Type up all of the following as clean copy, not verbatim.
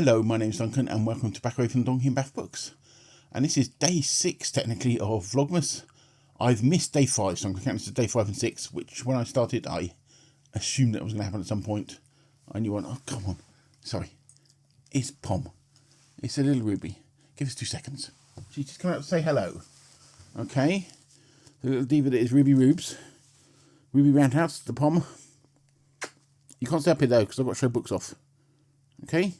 Hello, my name's Duncan and welcome to Back Away from Donkey and Bath Books. And this is day 6 technically of Vlogmas. I've missed day 5, so I'm going to count this as day 5 and 6, which when I started I assumed that it was going to happen at some point. I knew one. Oh, come on. Sorry. It's Pom. It's a little Ruby. Give us 2 seconds. She's just come out to say hello. Okay. The little diva that is Ruby Rubes. Ruby Roundhouse, the Pom. You can't stay up here though, because I've got to show books off. Okay.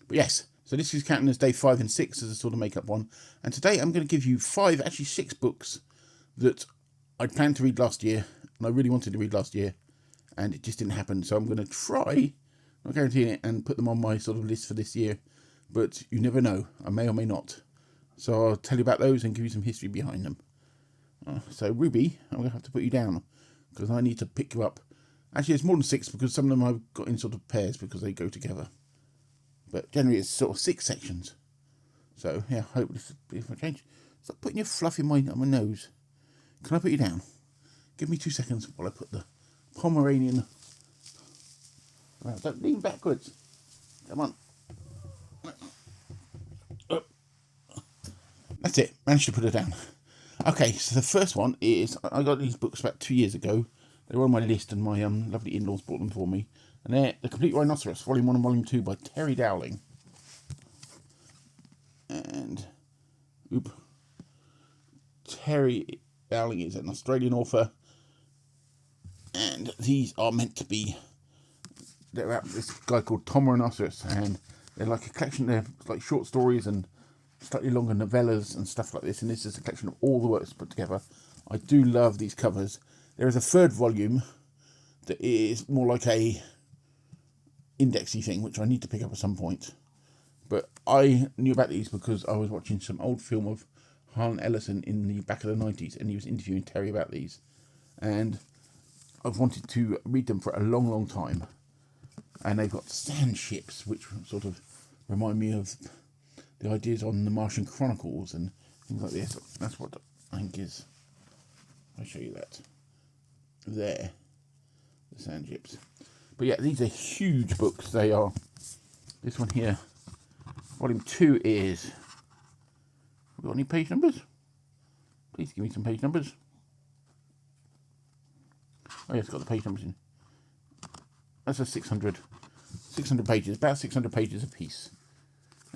But yes, so this is counting as day 5 and 6 as a sort of make-up one. And today I'm going to give you 5, actually 6 books that I planned to read last year. And I really wanted to read last year. And it just didn't happen. So I'm going to try, not guaranteeing it, and put them on my sort of list for this year. But you never know. I may or may not. So I'll tell you about those and give you some history behind them. So Ruby, I'm going to have to put you down. Because I need to pick you up. Actually, it's more than 6 because some of them I've got in sort of pairs because they go together. But generally it's sort of 6 sections. So, yeah, I hope this will be a change. Stop putting your fluff in my nose. Can I put you down? Give me 2 seconds while I put the Pomeranian... Well, don't lean backwards. Come on. That's it. Managed to put her down. Okay, so the first one is... I got these books about 2 years ago. They were on my list and my lovely in-laws bought them for me. And they're The Complete Rhinoceros, Volume 1 and Volume 2 by Terry Dowling. And, Terry Dowling is an Australian author. And these are meant to be, they're about this guy called Tom Rhinoceros. And they're like a collection, they're like short stories and slightly longer novellas and stuff like this. And this is a collection of all the works put together. I do love these covers. There is a 3rd volume that is more like a indexy thing, which I need to pick up at some point. But I knew about these because I was watching some old film of Harlan Ellison in the back of the 90s, and he was interviewing Terry about these. And I've wanted to read them for a long, long time. And they've got sand ships, which sort of remind me of the ideas on the Martian Chronicles and things like this. That's what I think is... I'll show you that. There. The sand ships. But yeah, these are huge books. They are. This one here, Volume 2 is... Have we got any page numbers? Please give me some page numbers. Oh yeah, it's got the page numbers in. That's a 600 pages, about 600 pages a piece.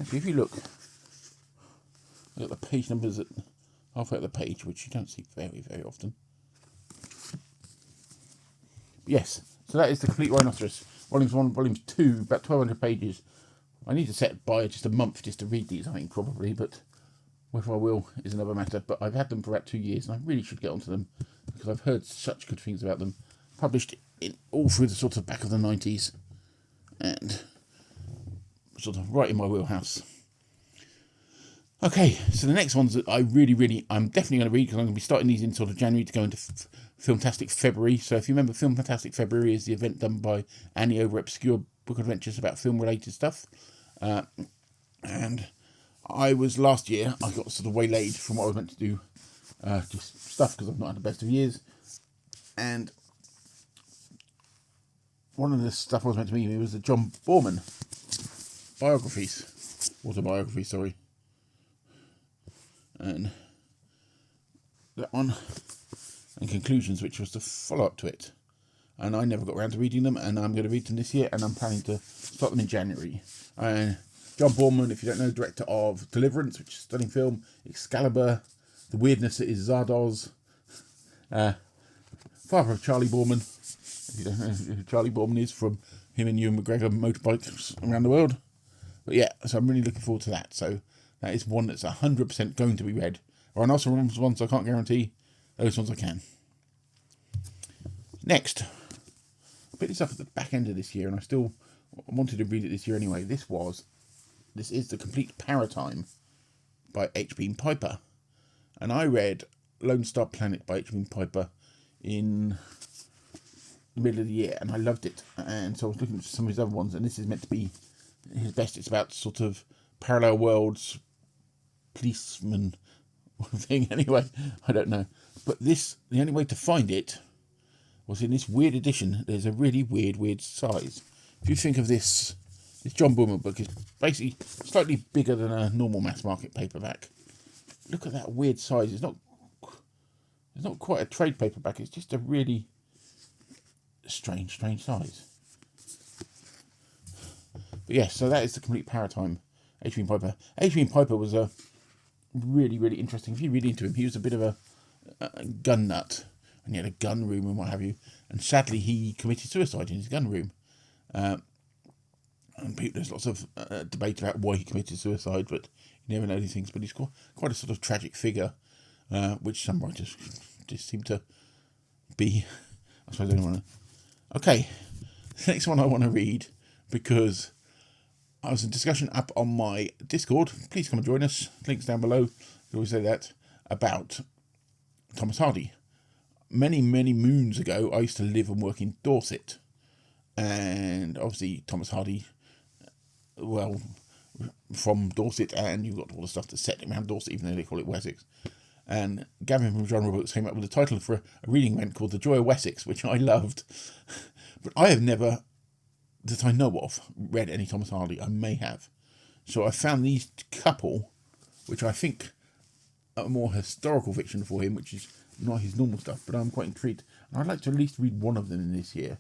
Actually, if you look, I've got the page numbers at halfway up the page, which you don't see very, very often. Yes, so that is The Complete Rhinoceros, Volumes 1, Volumes 2, about 1,200 pages. I need to set by just a month just to read these, I think, probably, but whether I will is another matter. But I've had them for about 2 years, and I really should get onto them, because I've heard such good things about them. Published in all through the sort of back of the 90s, and sort of right in my wheelhouse. Okay, so the next ones that I'm definitely going to read, because I'm going to be starting these in sort of January to go into Filmtastic February. So if you remember, Filmtastic February is the event done by Annie over at Obscure Book Adventures about film-related stuff. And I was, last year, I got sort of waylaid from what I was meant to do, just stuff, because I've not had the best of years. And one of the stuff I was meant to meet was the John Borman autobiography, sorry. And that one, and Conclusions, which was the follow-up to it. And I never got around to reading them, and I'm going to read them this year, and I'm planning to start them in January. And John Borman, if you don't know, director of Deliverance, which is a stunning film, Excalibur, The Weirdness That Is Zardoz, father of Charlie Borman. If you don't know who Charlie Borman is, from him and Ewan McGregor motorbikes around the world. But yeah, so I'm really looking forward to that. So that is one that's 100% going to be read. Or and also ones I can't guarantee. Those ones I can. Next, I picked this up at the back end of this year, and I still wanted to read it this year anyway. This is The Complete Paratime by H. Beam Piper. And I read Lone Star Planet by H. Beam Piper in the middle of the year, and I loved it. And so I was looking at some of his other ones, and this is meant to be his best. It's about sort of parallel worlds, policeman thing. Anyway, I don't know. But this, the only way to find it was in this weird edition. There's a really weird size. If you think of this This John Boomer book is basically slightly bigger than a normal mass market paperback. Look at that weird size. It's not quite a trade paperback. It's just a really strange size. But yes, so that is the complete Paratime. H.B. Piper. H.B. Piper was a really interesting. If you read into him, he was a bit of a gun nut, and he had a gun room and what have you. And sadly, he committed suicide in his gun room. And there's lots of debate about why he committed suicide, but you never know these things. But he's quite a sort of tragic figure, which some writers just seem to be. I suppose anyone. Okay, the next one I want to read, because I was in discussion up on my Discord. Please come and join us. Links down below. I always say that about Thomas Hardy. Many moons ago, I used to live and work in Dorset, and obviously Thomas Hardy, well, from Dorset, and you've got all the stuff that's set around Dorset, even though they call it Wessex. And Gavin from Genre Books came up with a title for a reading event called The Joy of Wessex, which I loved, but I have never, that I know of, read any Thomas Hardy. I may have. So I found these couple, which I think are more historical fiction for him, which is not his normal stuff, but I'm quite intrigued. And I'd like to at least read one of them in this year.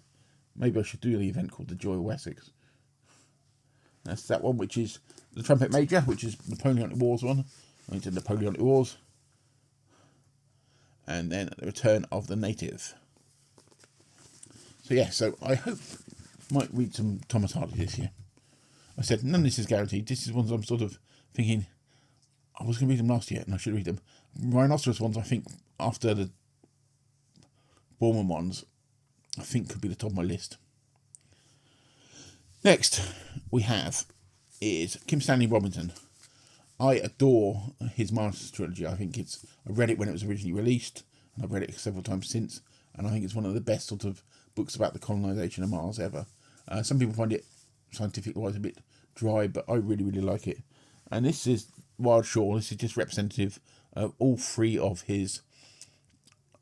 Maybe I should do the event called The Joy of Wessex. That's that one, which is The Trumpet Major, which is Napoleonic Wars one. I did Napoleonic Wars. And then The Return of the Native. So yeah, so I hope I might read some Thomas Hardy this year. I said none of this is guaranteed. This is ones I'm sort of thinking I was going to read them last year and I should read them. Rhinoceros ones, I think, after the Borman ones, I think could be the top of my list. Next we have is Kim Stanley Robinson. I adore his Mars trilogy. I read it when it was originally released, and I've read it several times since, and I think it's one of the best sort of books about the colonisation of Mars ever. Some people find it scientific-wise a bit dry, but I really like it. And this is Wild Shore. This is just representative of all three of his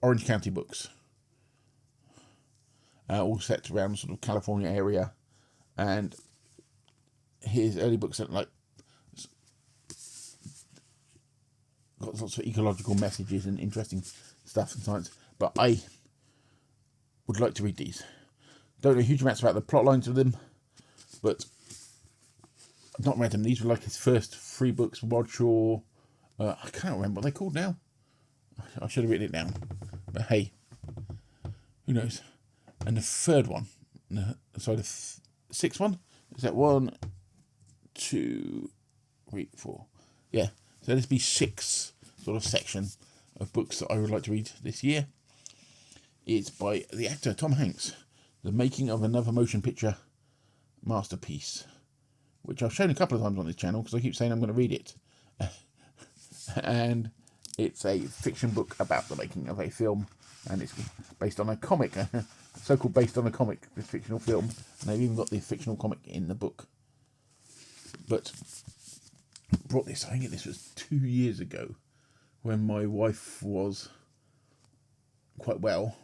Orange County books, all set around sort of California area, and his early books are like got lots of ecological messages and interesting stuff and science. But I would like to read these. Don't know huge amounts about the plot lines of them, but I've not read them. These were like his first 3 books. Wild Shore. I can't remember what they're called now. I should have written it down. But hey, who knows? And the third one, sorry, the 6th one, is that 1, 2, 3, 4. Yeah, so there's be 6 sort of section of books that I would like to read this year. It's by the actor Tom Hanks, The Making of Another Motion Picture Masterpiece, which I've shown a couple of times on this channel because I keep saying I'm going to read it. And it's a fiction book about the making of a film, and it's based on a comic, so-called based on a comic, this fictional film, and they've even got the fictional comic in the book. But I brought this, I think this was 2 years ago, when my wife was quite well.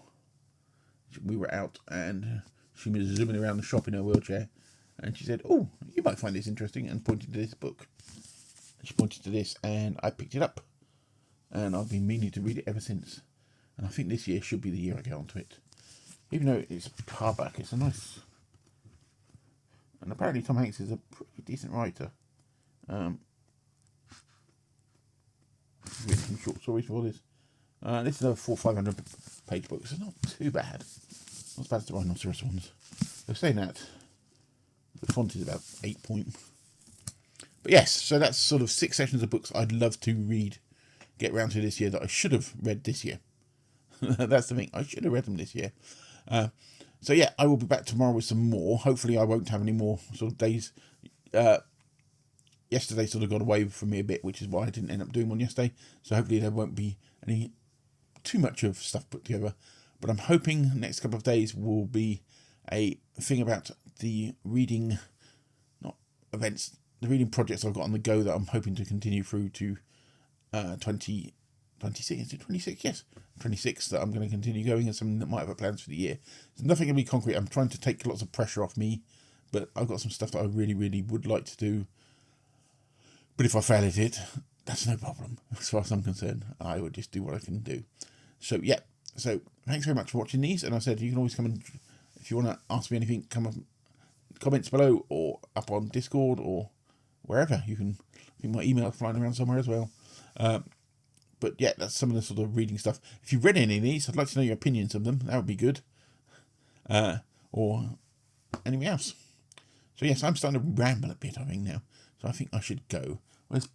We were out and she was zooming around the shop in her wheelchair, and she said, "Oh, you might find this interesting," and pointed to this book. She pointed to this and I picked it up, and I've been meaning to read it ever since, and I think this year should be the year I get onto it. Even though it's hardback, it's a nice, and apparently Tom Hanks is a pretty decent writer. Written some short stories for this. This is a 400-500 page book, so not too bad. Not as bad as the Rhinoceros ones. They're saying that the font is about 8 point. But yes, so that's sort of 6 sessions of books I'd love to read, get round to this year, that I should have read this year. That's the thing, I should have read them this year. So yeah, I will be back tomorrow with some more. Hopefully I won't have any more sort of days. Yesterday sort of got away from me a bit, which is why I didn't end up doing one yesterday. So hopefully there won't be any too much of stuff put together. But I'm hoping the next couple of days will be a thing about the reading, not events, the reading projects I've got on the go that I'm hoping to continue through to 2026. Is it 26? Yes, 26 that I'm going to continue going, and something that might have plans for the year. There's nothing going to be concrete. I'm trying to take lots of pressure off me but I've got some stuff that I really, really would like to do. But if I fail at it, that's no problem. As far as I'm concerned, I would just do what I can do. So, yeah. So, thanks very much for watching these. And I said, you can always come and, if you want to ask me anything, come up, comments below or up on Discord or wherever. You can, I think my email is flying around somewhere as well. But yeah, that's some of the sort of reading stuff. If you've read any of these, I'd like to know your opinions of them. That would be good. Or anything else. So yes, I'm starting to ramble a bit, I think, now. So I think I should go. Where's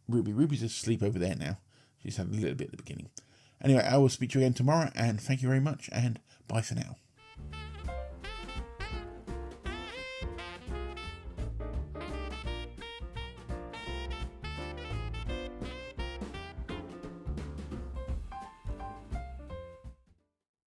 Ruby? Ruby's asleep over there now. She's had a little bit at the beginning. Anyway, I will speak to you again tomorrow, and thank you very much, and bye for now.